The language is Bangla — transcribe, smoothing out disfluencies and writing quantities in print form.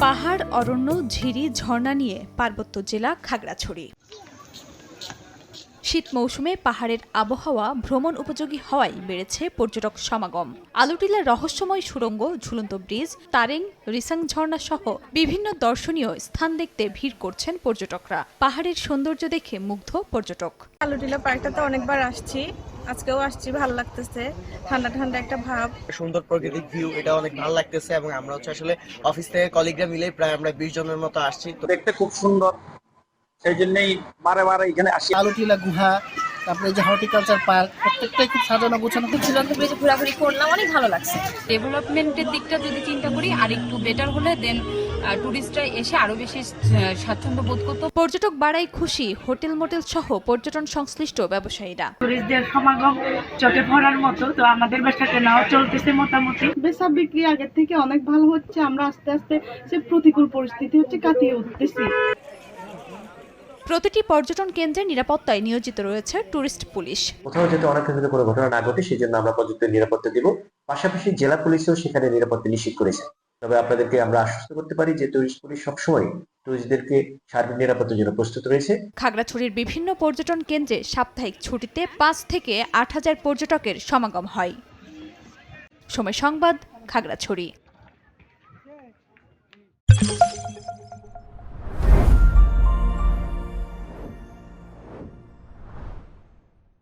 পাহাড়, অরণ্য, ঝিরি, ঝর্ণা নিয়ে পার্বত্য জেলা খাগড়াছড়ি। শীত মৌসুমে পাহাড়ের আবহাওয়া ভ্রমণ উপযোগী হওয়ায় বেড়েছে পর্যটক সমাগম। আলুটিলার রহস্যময় সুড়ঙ্গ, ঝুলন্ত ব্রিজ, তারেং, রিসাং ঝর্ণা সহ বিভিন্ন দর্শনীয় স্থান দেখতে ভিড় করছেন পর্যটকরা। পাহাড়ের সৌন্দর্য দেখে মুগ্ধ পর্যটক। আলুটিলা পার্কটাতে অনেকবার আসছি, আজকেও আসছি, ভালো লাগতেছে। ঠান্ডা ঠান্ডা একটা ভাব, সুন্দর প্রাকৃতিক ভিউ, এটা অনেক ভালো লাগতেছে। এবং আমরা আসলে অফিস থেকে কলিগরা মিলে প্রায় আমরা 20 জনের মতো আসছি। তো দেখতে খুব সুন্দর, সেই জন্যই বারে বারে এখানে আসি। আলুটিলা গুহা, তারপরে যে হর্টিকালচার পার্ক, প্রত্যেকটাই খুব সাজানো গোছানো। ঝুলন্ত ব্রিজে ঘোরাঘুরি করলাম, অনেক ভালো লাগছে। ডেভেলপমেন্টের দিকটা যদি চিন্তা করি আর একটু বেটার হলে দেন টুরিস্টরা এসে আরো বেশি স্বাচ্ছন্দ্য বোধ করতো। পর্যটক বাড়াই খুশি হোটেল মোটেল সহ পর্যটন সংশ্লিষ্ট ব্যবসায়ীরা। টুরিস্টদের সমাগম চোখে পড়ার মতো। তো আমাদের বেচাকে নাও চলতেছে মোটামুটি, বেচা বিক্রি আগের থেকে অনেক ভালো হচ্ছে। আমরা আস্তে আস্তে যে প্রতিকূল পরিস্থিতি হচ্ছে কাটিয়ে উঠতেছি। প্রতিটি পর্যটন কেন্দ্রে নিরাপত্তায় নিয়োজিত রয়েছে টুরিস্ট পুলিশ। কোথাও যাতে অনাকাঙ্ক্ষিত কোনো ঘটনা না ঘটে সেজন্য আমরা পর্যাপ্ত নিরাপত্তা দেব। পাশাপাশি জেলা পুলিশও সেখানে নিরাপত্তা নিশ্চিত করেছে। তবে আপনাদেরকে আমরা আশ্বস্ত করতে পারি যে টুরিস্ট পুলিশ সবসময় টুরিস্টদেরকে সার্বিক নিরাপত্তার জন্য প্রস্তুত রয়েছে। খাগড়াছড়ির বিভিন্ন পর্যটন কেন্দ্রে সাপ্তাহিক ছুটিতে 5 থেকে 8,000 পর্যটকের সমাগম হয়। সময় সংবাদ, খাগড়াছড়ি।